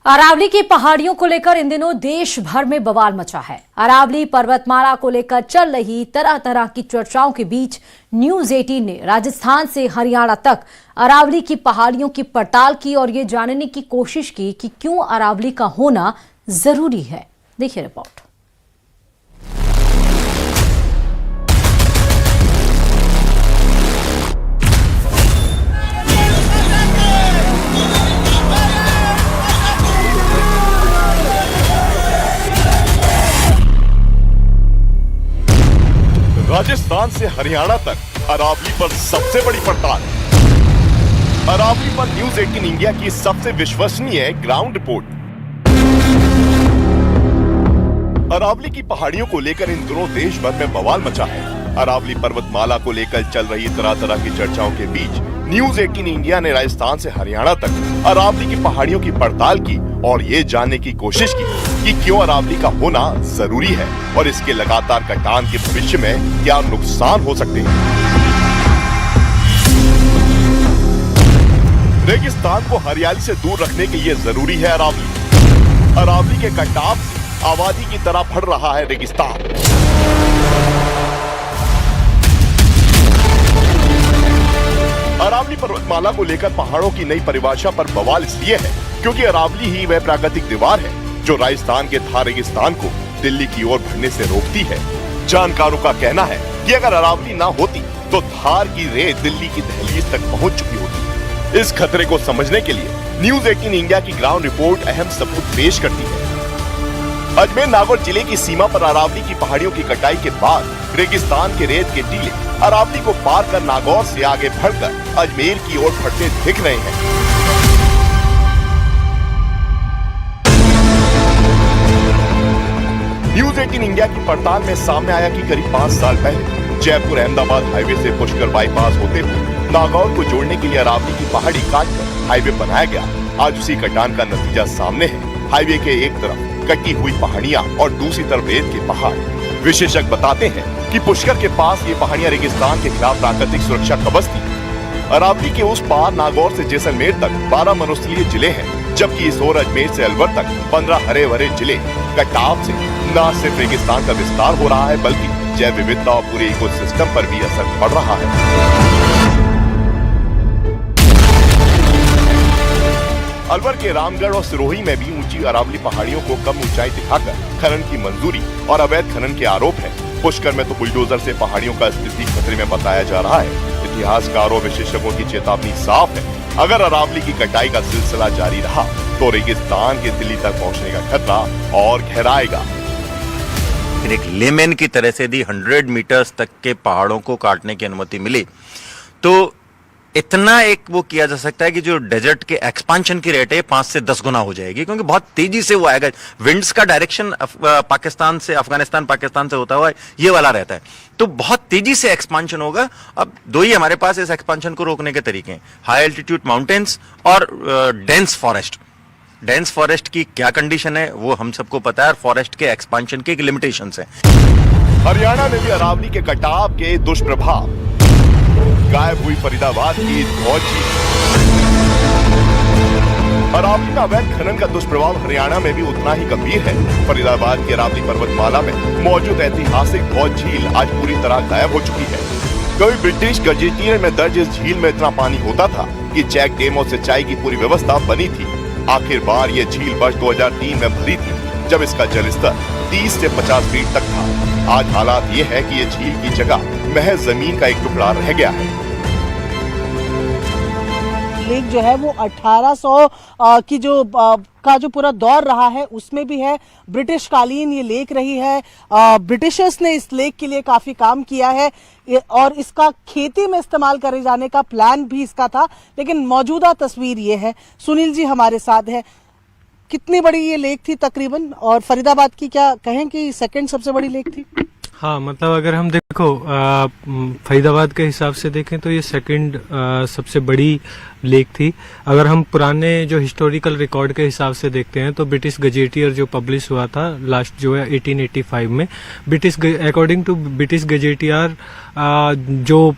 अरावली की पहाड़ियों को लेकर इन दिनों देश भर में बवाल मचा है। अरावली पर्वतमाला को लेकर चल रही तरह तरह की चर्चाओं के बीच न्यूज 18 ने राजस्थान से हरियाणा तक अरावली की पहाड़ियों की पड़ताल की और ये जानने की कोशिश की कि क्यों अरावली का होना जरूरी है। देखिए रिपोर्ट। राजस्थान से हरियाणा तक अरावली पर सबसे बड़ी पड़ताल। अरावली पर न्यूज 18 इंडिया की सबसे विश्वसनीय ग्राउंड रिपोर्ट। अरावली की पहाड़ियों को लेकर इन दिनों देश भर में बवाल मचा है। अरावली पर्वतमाला को लेकर चल रही तरह तरह की चर्चाओं के बीच न्यूज 18 इंडिया ने राजस्थान से हरियाणा तक अरावली की पहाड़ियों की पड़ताल की और ये जानने की कोशिश की कि क्यों अरावली का होना जरूरी है और इसके लगातार कटान के भविष्य में क्या नुकसान हो सकते हैं। रेगिस्तान को हरियाली से दूर रखने के लिए जरूरी है अरावली। अरावली के कटाव से आबादी की तरह बढ़ रहा है रेगिस्तान। अरावली पर्वतमाला को लेकर पहाड़ों की नई परिभाषा पर बवाल इसलिए है क्योंकि अरावली ही वह प्राकृतिक दीवार है जो राजस्थान के थार रेगिस्तान को दिल्ली की ओर बढ़ने से रोकती है। जानकारों का कहना है कि अगर अरावली ना होती तो थार की रेत दिल्ली की दहलीज तक पहुंच चुकी होती। इस खतरे को समझने के लिए न्यूज 18 इंडिया की ग्राउंड रिपोर्ट अहम सबूत पेश करती है। अजमेर नागौर जिले की सीमा पर अरावली की पहाड़ियों की कटाई के बाद रेगिस्तान के रेत के टीले अरावली को पार कर नागौर से आगे बढ़कर अजमेर की ओर बढ़ते दिख रहे हैं। न्यूज 18 इंडिया की पड़ताल में सामने आया कि करीब 5 साल पहले जयपुर अहमदाबाद हाईवे से पुष्कर बाईपास होते हुए नागौर को जोड़ने के लिए अरावली की पहाड़ी काटकर हाईवे बनाया गया। आज उसी कटान का नतीजा सामने है। हाईवे के एक तरफ कटी हुई पहाड़ियां और दूसरी तरफ रेत के पहाड़। विशेषज्ञ बताते हैं कि पुष्कर के पास ये पहाड़ियां रेगिस्तान के खिलाफ प्राकृतिक सुरक्षा कवच थी। अरावली के उस पार नागौर से जैसलमेर तक 12 मरुस्थलीय जिले हैं, जबकि इस ओर अजमेर से अलवर तक 15 हरे भरे जिले। कटाव से न सिर्फ रेगिस्तान का विस्तार हो रहा है बल्कि जैव विविधता और पूरे इकोसिस्टम पर भी असर पड़ रहा है। अलवर के रामगढ़ और सिरोही में भी ऊंची अरावली पहाड़ियों को कम ऊंचाई दिखाकर खनन की मंजूरी और अवैध खनन के आरोप है। पुष्कर में तो बुलडोजर से पहाड़ियों का स्थिति खतरे में बताया जा रहा है। इतिहासकारों और विशेषज्ञों की चेतावनी साफ है, अगर अरावली की कटाई का सिलसिला जारी रहा तो रेगिस्तान के दिल्ली तक पहुँचने का खतरा और गहराएगा। एक लेमैन की तरह से यदि 100 मीटर्स तक के पहाड़ों को काटने की अनुमति मिली तो इतना एक वो किया जा सकता है कि जो डेजर्ट के एक्सपांशन की रेट है 5 से 10 गुना हो जाएगी, क्योंकि बहुत तेजी से वो आएगा। विंड्स का डायरेक्शन पाकिस्तान से अफगानिस्तान पाकिस्तान से होता हुआ ये वाला रहता है, तो बहुत तेजी से एक्सपांशन होगा। अब दो ही हमारे पास इस एक्सपांशन को रोकने के तरीके हैं, हाई एल्टीट्यूड माउंटेन्स और डेंस फॉरेस्ट। डेंस फॉरेस्ट की क्या कंडीशन है वो हम सबको पता है, और फॉरेस्ट के एक्सपांशन के लिमिटेशंस हैं। हरियाणा में भी अरावली के कटाव के दुष्प्रभाव। गायब हुई फरीदाबाद की धौज झील। अरावली का अवैध खनन का दुष्प्रभाव हरियाणा में भी उतना ही गंभीर है। फरीदाबाद की अरावली पर्वतमाला में मौजूद ऐतिहासिक धौज झील आज पूरी तरह गायब हो चुकी है। कभी ब्रिटिश गजेटियर में दर्ज इस झील में इतना पानी होता था कि चेक डैम और सिंचाई की पूरी व्यवस्था बनी थी। आखिर बार ये झील वर्ष 2003 में भरी थी, जब इसका जलस्तर 30 से 50 फीट तक था। आज हालात ये है कि ये झील की जगह महज जमीन का एक टुकड़ा रह गया है। लेक जो है वो 1800 की का जो पूरा दौर रहा है उसमें भी है। ब्रिटिश कालीन ये लेक रही है। ब्रिटिशर्स ने इस लेक के लिए काफी काम किया है और इसका खेती में इस्तेमाल करे जाने का प्लान भी इसका था, लेकिन मौजूदा तस्वीर ये है। सुनील जी हमारे साथ है। कितनी बड़ी ये लेक थी तकरीबन, और फरीदाबाद की क्या कहें कि सेकंड सबसे बड़ी लेक थी? हाँ, मतलब अगर हम देखो फरीदाबाद के हिसाब से देखें तो ये सेकंड सबसे बड़ी लेक थी। अगर हम पुराने जो हिस्टोरिकल रिकॉर्ड के हिसाब से देखते हैं तो ब्रिटिश गजेटियर जो पब्लिश हुआ था लास्ट जो है 1885 में, अकॉर्डिंग टू ब्रिटिश गजेटियर जो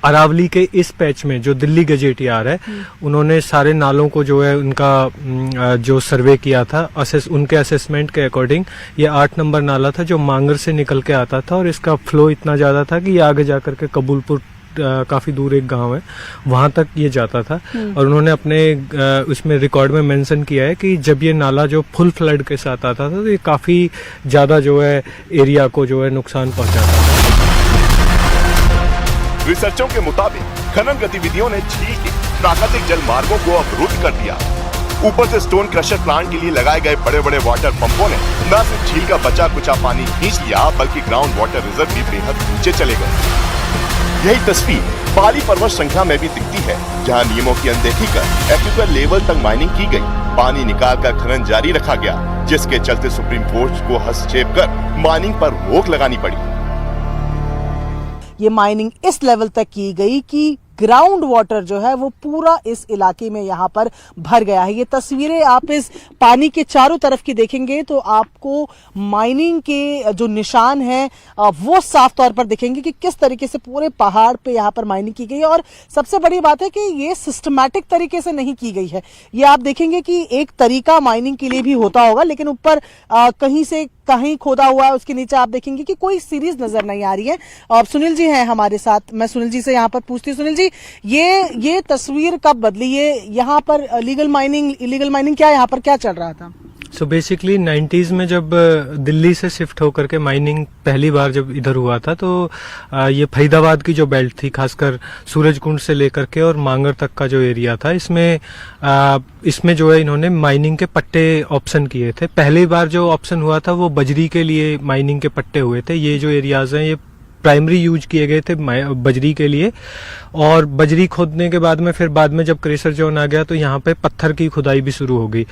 अरावली के इस पैच में जो दिल्ली गजेटियार है, उन्होंने सारे नालों को जो है उनका जो सर्वे किया था, उनके असेसमेंट के अकॉर्डिंग ये 8 नंबर नाला था जो मांगर से निकल के आता था और इसका फ्लो इतना ज्यादा था कि ये आगे जाकर के कबूलपुर काफी दूर एक गांव है वहां तक ये जाता था। और उन्होंने अपने उसमें रिकॉर्ड में मेंशन किया है कि जब ये नाला जो फुल फ्लड के साथ आता था तो ये काफी ज्यादा जो है एरिया को जो है नुकसान पहुंचाता था। रिसर्चरों के मुताबिक खनन गतिविधियों ने झील के प्राकृतिक जल मार्गों को अवरुद्ध कर दिया। ऊपर से स्टोन क्रशर प्लांट के लिए लगाए गए बड़े बड़े वाटर पंपों ने न सिर्फ झील का बचा कुचा पानी खींच लिया बल्कि ग्राउंड वाटर रिजर्व भी बेहद नीचे चले गए। यही तस्वीर पाली पर्वत श्रृंखला में भी दिखती है, जहां नियमों की अनदेखी कर एक्विफर लेवल तक माइनिंग की गई, पानी निकालकर खनन जारी रखा गया, जिसके चलते सुप्रीम कोर्ट को हस्तक्षेप कर माइनिंग पर रोक लगानी पड़ी। ये माइनिंग इस लेवल तक की गई कि ग्राउंड वाटर जो है वो पूरा इस इलाके में यहाँ पर भर गया है। ये तस्वीरें आप इस पानी के चारों तरफ की देखेंगे तो आपको माइनिंग के जो निशान हैं वो साफ तौर पर दिखेंगे कि किस तरीके से पूरे पहाड़ पे यहाँ पर माइनिंग की गई है। और सबसे बड़ी बात है कि ये सिस्टमैटिक तरीके से नहीं की गई है। ये आप देखेंगे कि एक तरीका माइनिंग के लिए भी होता होगा, लेकिन ऊपर कहीं से कहीं खोदा हुआ है, उसके नीचे आप देखेंगे कि कोई सीरीज नजर नहीं आ रही है। अब सुनील जी हैं हमारे साथ, मैं सुनील जी से यहाँ पर पूछती हूँ। सुनील जी, ये तस्वीर कब बदली? ये यहाँ पर लीगल माइनिंग, इलीगल माइनिंग, क्या यहाँ पर क्या चल रहा था? सो बेसिकली 90s में जब दिल्ली से शिफ्ट होकर के माइनिंग पहली बार जब इधर हुआ था तो ये फरीदाबाद की जो बेल्ट थी, खासकर सूरजकुंड से लेकर के और मांगर तक का जो एरिया था, इसमें जो है इन्होंने माइनिंग के पट्टे ऑप्शन किए थे। पहली बार जो ऑप्शन हुआ था वो बजरी के लिए माइनिंग के पट्टे हुए थे। ये जो एरियाज हैं ये प्राइमरी यूज किए गए थे बजरी के लिए, और बजरी खोदने के बाद में फिर बाद में जब क्रेशर जोन आ गया तो यहाँ पे पत्थर की खुदाई भी शुरू हो गई।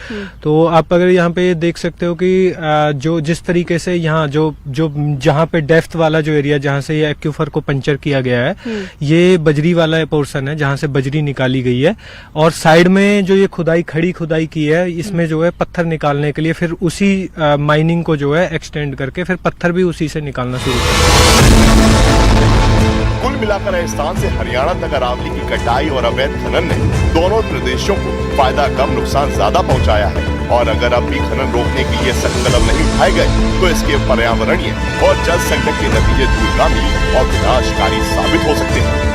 तो आप अगर यहाँ पे देख सकते हो कि जो जिस तरीके से यहाँ जो जहाँ पे डेप्थ वाला जो एरिया जहाँ से ये एक्यूफर को पंचर किया गया है, ये बजरी वाला पोर्शन है जहाँ से बजरी निकाली गई है। और साइड में जो ये खड़ी खुदाई की है, इसमें जो है पत्थर निकालने के लिए फिर उसी माइनिंग को जो है एक्सटेंड करके फिर पत्थर भी उसी से निकालना शुरू किया। कुल मिलाकर राजस्थान से हरियाणा तक अरावली की कटाई और अवैध खनन ने दोनों प्रदेशों को फायदा कम नुकसान ज्यादा पहुंचाया है। और अगर अब भी खनन रोकने के लिए सख्त कदम नहीं उठाए गए तो इसके पर्यावरणीय और जल संकट के नतीजे दूरगामी और विनाशकारी साबित हो सकते हैं।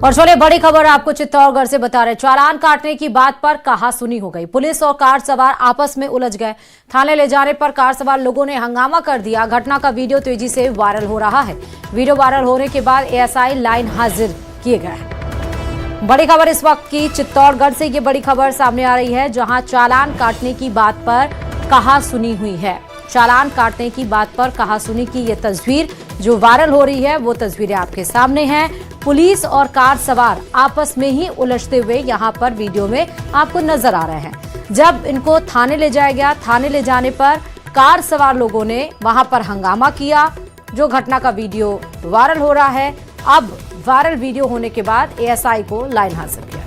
और चलिए बड़ी खबर आपको चित्तौड़गढ़ से बता रहे। चालान काटने की बात पर कहासुनी हो गई। पुलिस और कार सवार आपस में उलझ गए। थाने ले जाने पर कार सवार लोगों ने हंगामा कर दिया। घटना का वीडियो तेजी से वायरल हो रहा है। वीडियो वायरल होने के बाद एएसआई लाइन हाजिर किए गए हैं। बड़ी खबर इस वक्त की चित्तौड़गढ़ से ये बड़ी खबर सामने आ रही है, जहां चालान काटने की बात पर कहासुनी हुई है। चालान काटने की बात पर कहासुनी की ये तस्वीर जो वायरल हो रही है, वो तस्वीरें आपके सामने हैं। पुलिस और कार सवार आपस में ही उलझते हुए यहाँ पर वीडियो में आपको नजर आ रहे हैं। जब इनको थाने ले जाया गया, थाने ले जाने पर कार सवार लोगों ने वहां पर हंगामा किया। जो घटना का वीडियो वायरल हो रहा है, अब वायरल वीडियो होने के बाद एएसआई को लाइन हाजिर किया।